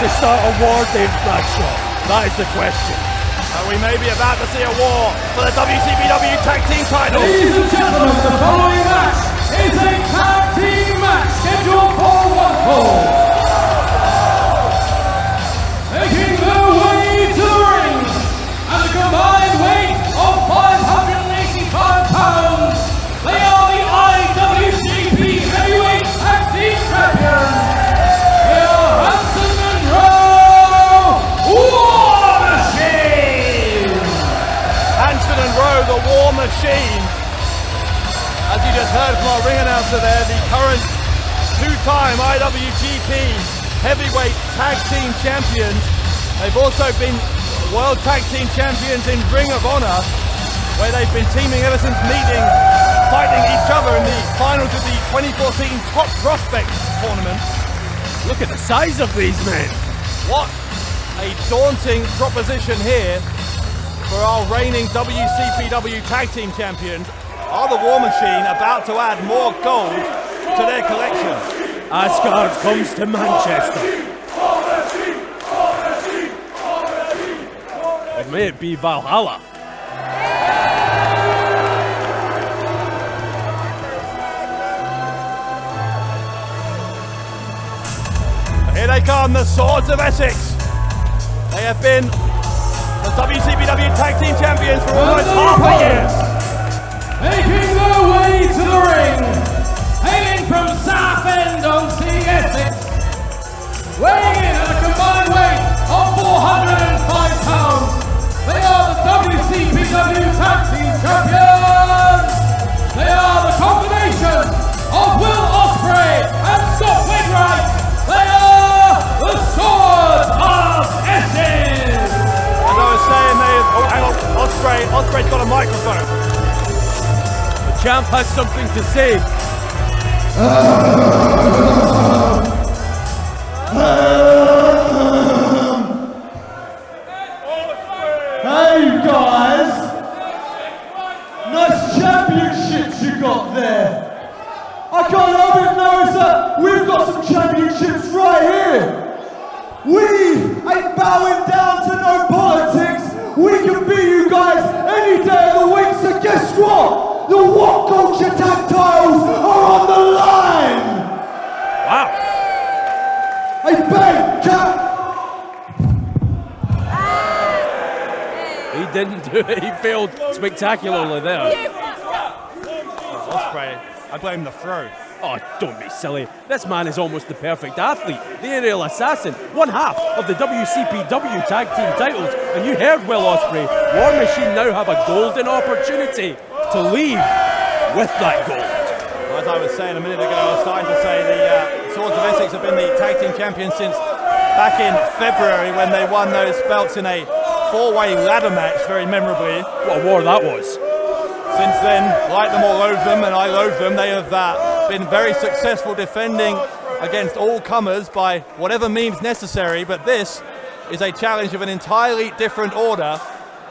to start a war, Dave Bradshaw? That is the question. We may be about to see a war for the WCPW Tag Team title. Ladies and gentlemen, the following match is a tag team match scheduled for one fall. Making their way to the ring at a combined weight of 585 pounds, they are the IWGP Heavyweight Tag Team Champions. They are Hanson and Rowe, War Machine. Hanson and Rowe, the War Machine. As you just heard from our ring announcer there, the current two-time IWGP Heavyweight Tag Team Champions. They've also been World Tag Team Champions in Ring of Honor, where they've been teaming ever since meeting, fighting each other in the finals of the 2014 Top Prospects Tournament. Look at the size of these men. What a daunting proposition here for our reigning WCPW Tag Team Champions. Are the War Machine about to add more gold to their collection? Asgard comes to Manchester. Or may it be Valhalla? Here they come, the Swords of Essex. They have been the WCPW Tag Team Champions for almost half a year. Making their way to the ring, hailing from Southend-on-Sea, Essex, weighing in at a combined weight of 405 pounds, they are the WCPW Tag Team Champions! They are the combination of Will Ospreay and Scott Wainwright! They are the Swords of Essex! As I was saying, hang on, Ospreay's got a microphone. Champ has something to say. Hey guys, nice championships you got there. I can't help but notice that we've got some championships right here. We ain't bowing down to no politics. We can beat you guys any day of the week, so guess what? The What Culture Tag titles are on the line! Wow. Hey, bang, Cap! He didn't do it. He failed spectacularly there. Ospreay, I blame the throw. Oh, don't be silly. This man is almost the perfect athlete. The aerial assassin. One half of the WCPW Tag Team titles. And you heard Will Ospreay. War Machine now have a golden opportunity to leave with that gold. As I was saying a minute ago, I was starting to say the Swords of Essex have been the Tag Team Champions since back in February when they won those belts in a four-way ladder match, very memorably. What a war that was. Since then, like them or loathe them, and I loathe them, they have been very successful defending against all comers by whatever means necessary, but this is a challenge of an entirely different order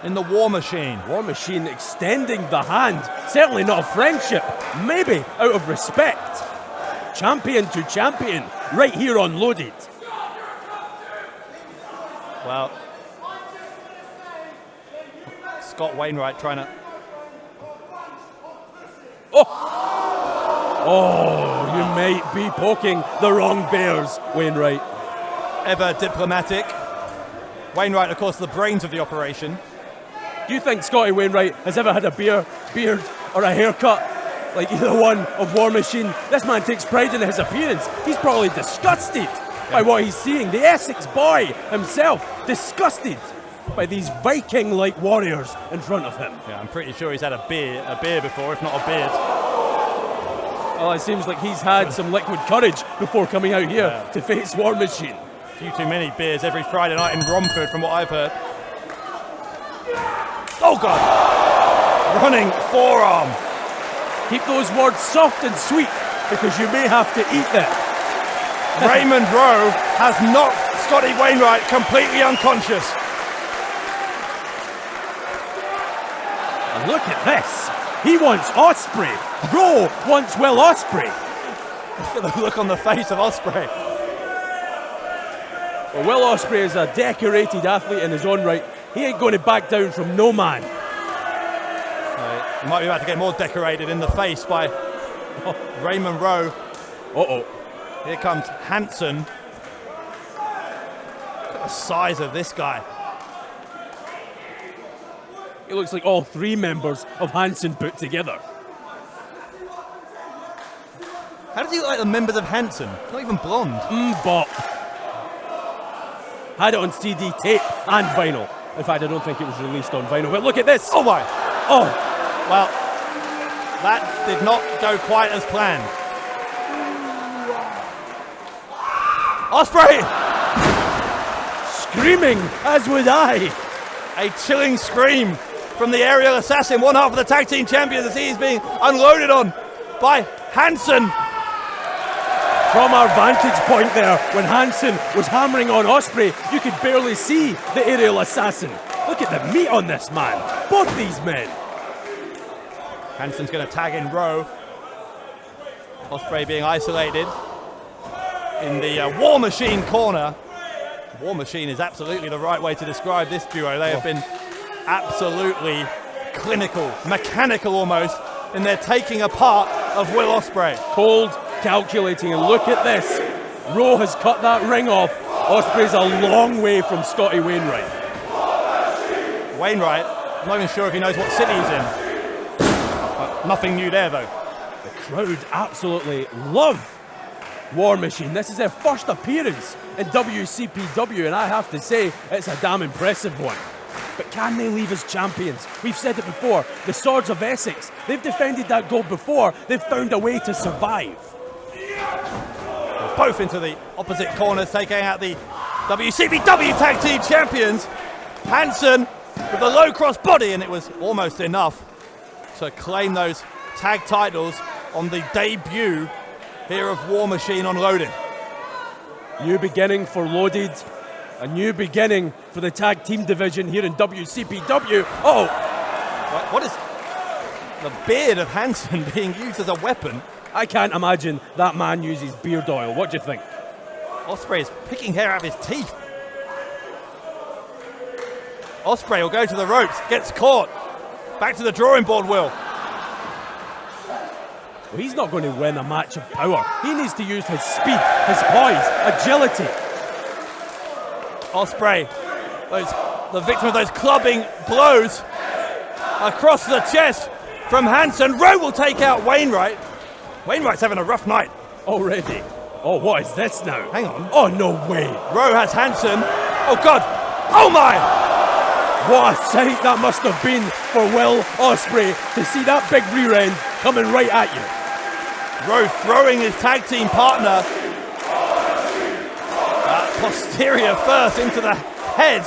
in the War Machine. War Machine extending the hand. Certainly not a friendship. Maybe out of respect. Champion to champion, right here on Loaded. Well, Scott Wainwright trying to... Oh, you might be poking the wrong bears, Wainwright. Ever diplomatic. Wainwright, of course, the brains of the operation. Do you think Scotty Wainwright has ever had a beard, or a haircut like either one of War Machine? This man takes pride in his appearance. He's probably disgusted by what he's seeing. The Essex boy himself, disgusted by these Viking-like warriors in front of him. Yeah, I'm pretty sure he's had a beer before, if not a beard. Well, it seems like he's had some liquid courage before coming out here to face War Machine. A few too many beers every Friday night in Romford, from what I've heard. Oh God! Running forearm. Keep those words soft and sweet, because you may have to eat them. Raymond Rowe has knocked Scotty Wainwright completely unconscious. And look at this. He wants Ospreay. Rowe wants Will Ospreay. Look at the look on the face of Ospreay. Well, Will Ospreay is a decorated athlete in his own right. He ain't going to back down from no man. He might be about to get more decorated in the face by Raymond Rowe. Uh-oh. Here comes Hansen. Look at the size of this guy. He looks like all three members of Hansen put together. How does he look like the members of Hansen? Not even blonde. Bop. Had it on CD tape and vinyl. In fact, I don't think it was released on vinyl. But look at this. Oh my. Oh. Well, that did not go quite as planned. Ospreay! Screaming, as would I. A chilling scream from the aerial assassin, one half of the tag team champions, as he is being unloaded on by Hansen. From our vantage point there, when Hansen was hammering on Ospreay, you could barely see the aerial assassin. Look at the meat on this man. Both these men. Hansen's going to tag in Rowe. Ospreay being isolated in the War Machine corner. War Machine is absolutely the right way to describe this duo. They have been absolutely clinical, mechanical almost, in their taking apart of Will Ospreay. Cold, calculating, and look at this. Rowe has cut that ring off. Ospreay's a long way from Scotty Wainwright. Wainwright, I'm not even sure if he knows what city he's in. Nothing new there though. The crowd absolutely love War Machine. This is their first appearance in WCPW, and I have to say, it's a damn impressive one. But can they leave as champions? We've said it before, the Swords of Essex, they've defended that gold before, they've found a way to survive. Both into the opposite corners, taking out the WCPW Tag Team Champions. Hansen with a low cross body, and it was almost enough to claim those tag titles on the debut here of War Machine Unloaded. New beginning for Loaded, a new beginning for the tag team division here in WCPW. Oh! What is the beard of Hansen being used as a weapon? I can't imagine that man uses beard oil. What do you think? Ospreay is picking hair out of his teeth. Ospreay will go to the ropes, gets caught. Back to the drawing board, Will. Well, he's not going to win a match of power. He needs to use his speed, his poise, agility. Ospreay, the victim of those clubbing blows across the chest from Hansen. Rowe will take out Wainwright. Wainwright's having a rough night. Already. Oh, what is this now? Hang on. Oh, no way. Rowe has Hansen. Oh, God. Oh, my. What a sight that must have been for Will Ospreay to see that big rear end coming right at you. Rowe throwing his tag team partner posterior first into the head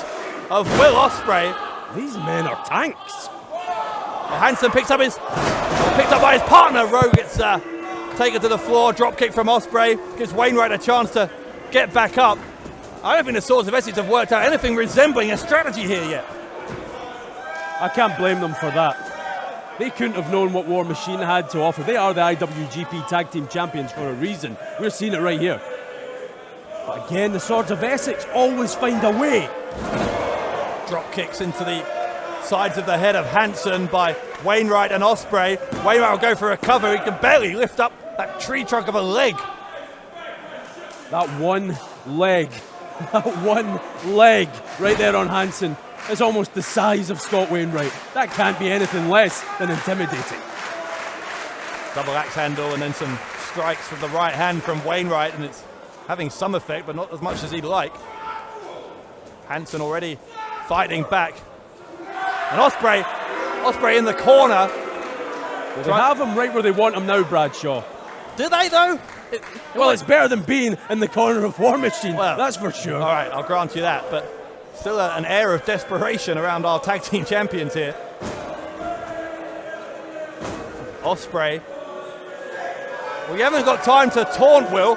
of Will Ospreay. These men are tanks. Hansen picked up by his partner. Rowe gets taken to the floor. Drop kick from Ospreay gives Wainwright a chance to get back up. I don't think the Swords of Essex have worked out anything resembling a strategy here yet. I can't blame them for that. They couldn't have known what War Machine had to offer. They are the IWGP Tag Team Champions for a reason. We're seeing it right here. But again, the Swords of Essex always find a way. Drop kicks into the sides of the head of Hansen by Wainwright and Ospreay. Wainwright will go for a cover. He can barely lift up that tree trunk of a leg. That one leg right there on Hansen is almost the size of Scott Wainwright. That can't be anything less than intimidating. Double axe handle and then some strikes with the right hand from Wainwright, and it's having some effect, but not as much as he'd like. Hansen already fighting back. And Ospreay in the corner. Well, they have him right where they want him now, Bradshaw. Do they, though? Well, it's better than being in the corner of War Machine, well, that's for sure. All right, I'll grant you that, but still an air of desperation around our tag team champions here. Ospreay. Well, you haven't got time to taunt, Will.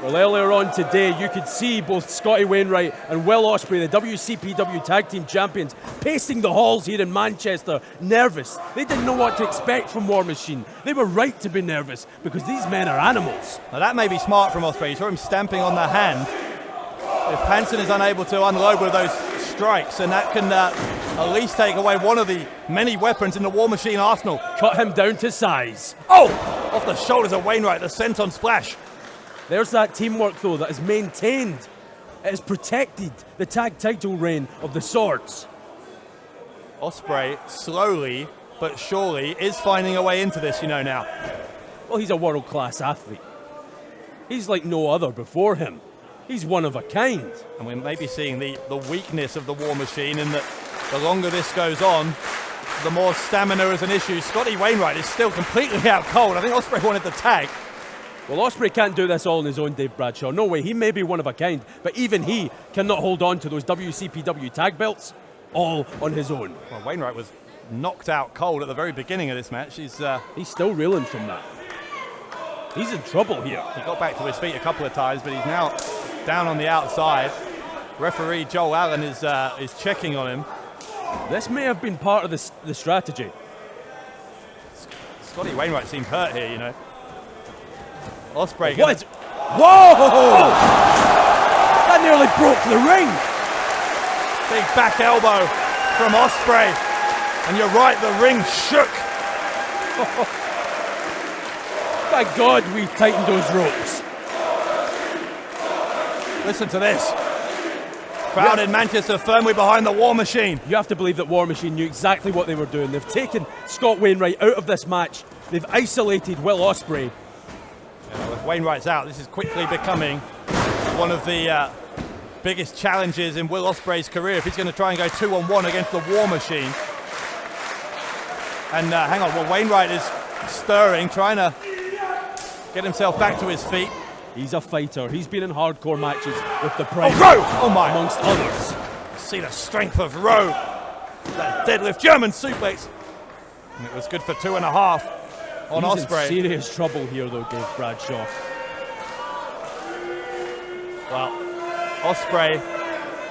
Well, earlier on today, you could see both Scotty Wainwright and Will Ospreay, the WCPW Tag Team Champions, pacing the halls here in Manchester, nervous. They didn't know what to expect from War Machine. They were right to be nervous, because these men are animals. Now that may be smart from Ospreay. You saw him stamping on the hand. If Hansen is unable to unload with those strikes, and that can at least take away one of the many weapons in the War Machine arsenal. Cut him down to size. Oh! Off the shoulders of Wainwright, the senton splash. There's that teamwork, though, that is maintained. It has protected the tag title reign of the Swords. Ospreay, slowly but surely, is finding a way into this, you know, now. Well, he's a world-class athlete. He's like no other before him. He's one of a kind. And we may be seeing the weakness of the War Machine in that the longer this goes on, the more stamina is an issue. Scotty Wainwright is still completely out cold. I think Ospreay wanted the tag. Well, Ospreay can't do this all on his own, Dave Bradshaw. No way, he may be one of a kind, but even he cannot hold on to those WCPW tag belts all on his own. Well, Wainwright was knocked out cold at the very beginning of this match. He's still reeling from that. He's in trouble here. He got back to his feet a couple of times, but he's now down on the outside. Referee Joel Allen is checking on him. This may have been part of the strategy. Scotty Wainwright seemed hurt here, you know. Ospreay. What? Whoa! Oh! That nearly broke the ring. Big back elbow from Ospreay. And you're right, the ring shook. Thank God we tightened those ropes. Listen to this. Crowd in Manchester firmly behind the War Machine. You have to believe that War Machine knew exactly what they were doing. They've taken Scott Wainwright out of this match. They've isolated Will Ospreay. With Wainwright's out, this is quickly becoming one of the biggest challenges in Will Ospreay's career if he's going to try and go 2-on-1 against the War Machine. And hang on, well, Wainwright is stirring, trying to get himself back to his feet. He's a fighter. He's been in hardcore matches with the Pride. Oh, Rowe! Oh, my. Amongst others. See the strength of Rowe. That deadlift German suplex. And it was good for 2.5 on He's Ospreay. in serious trouble here, though, Dave Bradshaw. Well, Ospreay,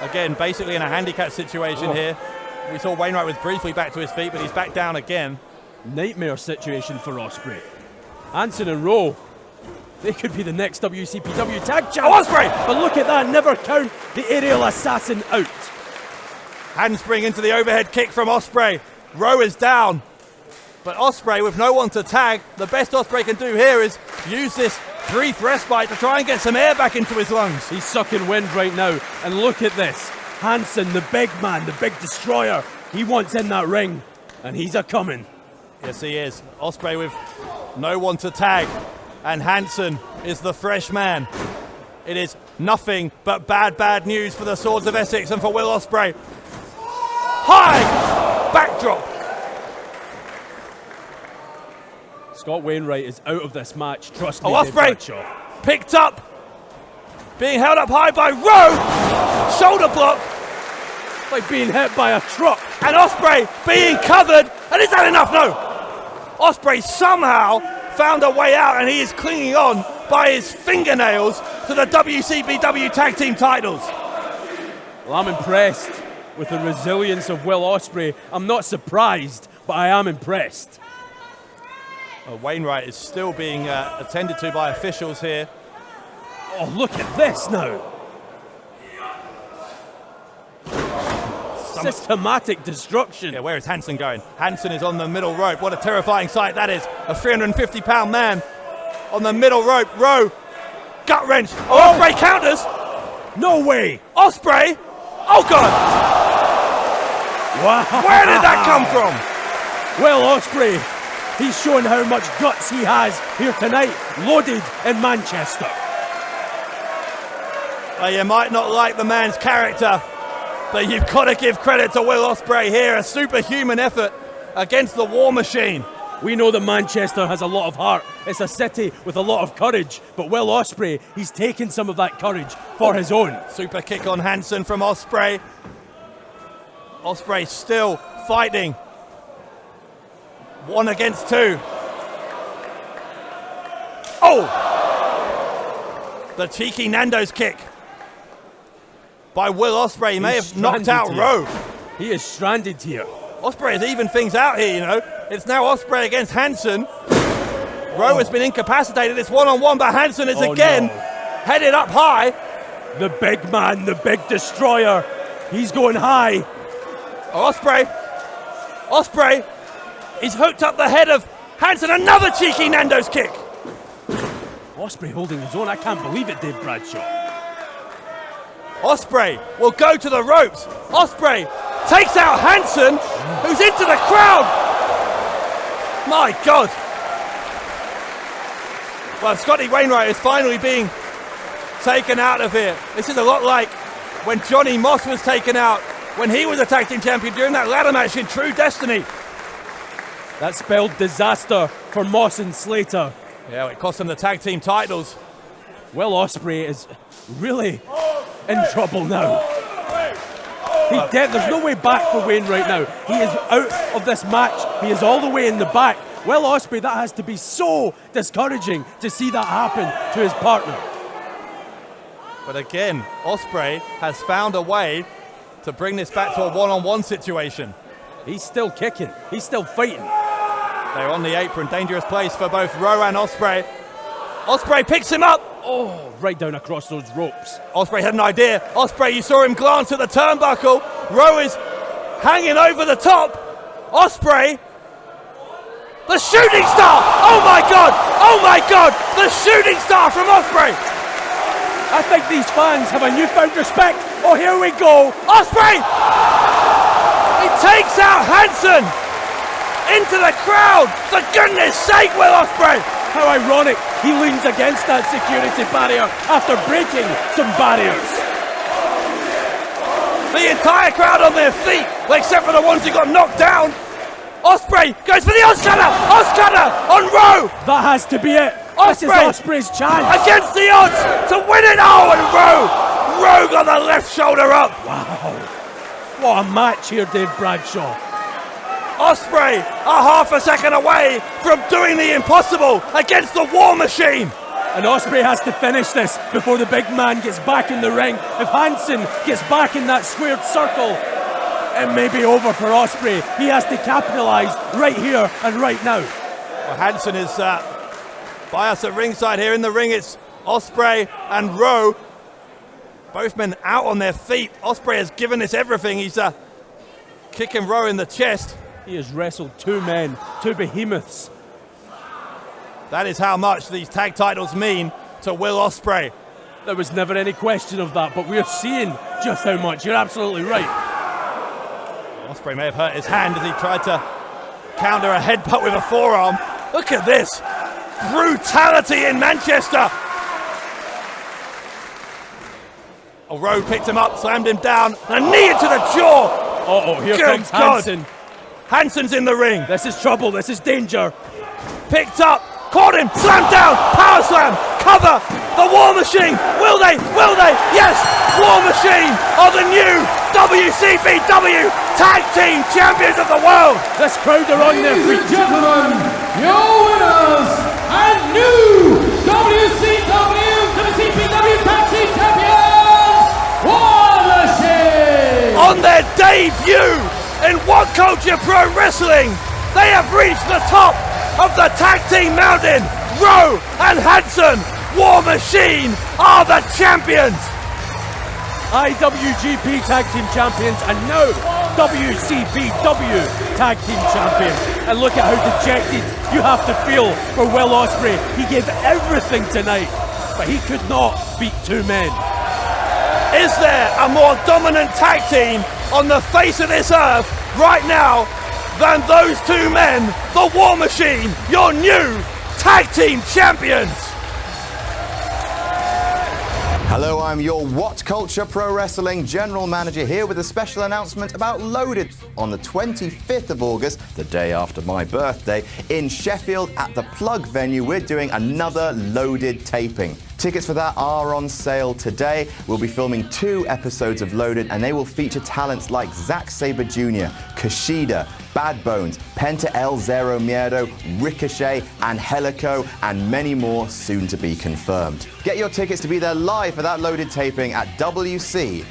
again, basically in a handicap situation here. We saw Wainwright was briefly back to his feet, but he's back down again. Nightmare situation for Ospreay. Hansen and Rowe, they could be the next WCPW tag champ. Oh, Ospreay! But look at that, never count the aerial assassin out. Handspring into the overhead kick from Ospreay. Rowe is down. But Ospreay, with no one to tag, the best Ospreay can do here is use this brief respite to try and get some air back into his lungs. He's sucking wind right now, and look at this. Hansen, the big man, the big destroyer, he wants in that ring, and he's a-coming. Yes, he is. Ospreay with no one to tag, and Hansen is the fresh man. It is nothing but bad news for the Swords of Essex and for Will Ospreay. High backdrop. Scott Wainwright is out of this match, trust me. Oh, Dave Ospreay Bradshaw. picked up, being held up high by Rowe. Shoulder block. Like being hit by a truck. And Ospreay being covered. And is that enough? No. Ospreay somehow found a way out, and he is clinging on by his fingernails to the WCPW Tag Team titles. Well, I'm impressed with the resilience of Will Ospreay. I'm not surprised, but I am impressed. Wainwright is still being attended to by officials here. Oh, look at this now. Systematic destruction. Yeah, where is Hansen going? Hansen is on the middle rope. What a terrifying sight that is. A 350-pound man on the middle rope. Rowe, gut wrench. Oh, Ospreay counters. No way. Ospreay. Oh, God. Wow. Where did that come from? Well, Ospreay, he's showing how much guts he has here tonight, loaded in Manchester. Well, you might not like the man's character, but you've got to give credit to Will Ospreay here. A superhuman effort against the War Machine. We know that Manchester has a lot of heart. It's a city with a lot of courage. But Will Ospreay, he's taken some of that courage for his own. Super kick on Hansen from Ospreay. Ospreay still fighting. 1 against 2. Oh! The cheeky Nando's kick by Will Ospreay. He may have knocked out Rowe. He is stranded here. Ospreay has evened things out here, you know. It's now Ospreay against Hansen. Rowe has been incapacitated. It's 1-on-1, but Hansen is again headed up high. The big man, the big destroyer. He's going high. Oh, Ospreay. He's hooked up the head of Hansen. Another cheeky Nando's kick. Ospreay holding his own. I can't believe it, Dave Bradshaw. Ospreay will go to the ropes. Ospreay takes out Hansen, who's into the crowd. My God. Well, Scotty Wainwright is finally being taken out of here. This is a lot like when Johnny Moss was taken out when he was a tag team champion during that ladder match in True Destiny. That spelled disaster for Moss and Slater. Yeah, it cost them the tag team titles. Will Ospreay is really in trouble now. There's no way back for Wayne right now. He is out of this match. He is all the way in the back. Will Ospreay, that has to be so discouraging to see that happen to his partner. But again, Ospreay has found a way to bring this back to a one-on-one situation. He's still kicking. He's still fighting. They're on the apron. Dangerous place for both Rowe and Ospreay. Ospreay picks him up. Oh, right down across those ropes. Ospreay had an idea. Ospreay, you saw him glance at the turnbuckle. Rowe is hanging over the top. Ospreay, the shooting star. Oh my God. Oh my God. The shooting star from Ospreay. I think these fans have a newfound respect. Oh, here we go. Ospreay. He takes out Hansen into the crowd. For goodness sake, Will Ospreay. How ironic, he leans against that security barrier after breaking some barriers. The entire crowd on their feet, except for the ones who got knocked down. Ospreay goes for the Oscutter! Oscutter on Rowe! That has to be it. This is Ospreay's chance. Against the odds to win it. Oh, and Rowe got the left shoulder up. Wow. What a match here, Dave Bradshaw. Ospreay a half a second away from doing the impossible against the War Machine. And Ospreay has to finish this before the big man gets back in the ring. If Hansen gets back in that squared circle, it may be over for Ospreay. He has to capitalise right here and right now. Well, Hansen is by us at ringside here. In the ring, it's Ospreay and Rowe. Both men out on their feet. Ospreay has given this everything. He's kicking Rowe in the chest. He has wrestled two men, two behemoths. That is how much these tag titles mean to Will Ospreay. There was never any question of that, but we're seeing just how much. You're absolutely right. Ospreay may have hurt his hand as he tried to counter a headbutt with a forearm. Look at this. Brutality in Manchester. Oh, Rowe picked him up, slammed him down, a knee into the jaw. Uh-oh, here Good comes God. Hansen. Hansen's in the ring. This is trouble, this is danger. Picked up, caught him, slammed down, power slam, cover, the War Machine. Will they? Yes, War Machine are the new WCPW Tag Team Champions of the world. This crowd are on their Ladies feet. and gentlemen, your winners and new WCPW Tag Team Champions, War Machine! On their debut in What Culture Pro Wrestling, they have reached the top of the tag team mountain. Rowe and Hansen, War Machine, are the champions. IWGP Tag Team Champions and now WCPW Tag Team Champions. And look at how dejected you have to feel for Will Ospreay. He gave everything tonight, but he could not beat two men. Is there a more dominant tag team on the face of this earth right now than those two men, the War Machine, your new tag team champions? Hello, I'm your What Culture Pro Wrestling General Manager here with a special announcement about Loaded. On the 25th of August, the day after my birthday, in Sheffield at the Plug venue, we're doing another Loaded taping. Tickets for that are on sale today. We'll be filming 2 episodes of Loaded and they will feature talents like Zack Sabre Jr., Kushida, Bad Bones, Penta El Zero Miedo, Ricochet, Angelico, and many more soon to be confirmed. Get your tickets to be there live for that Loaded taping at WC.PW.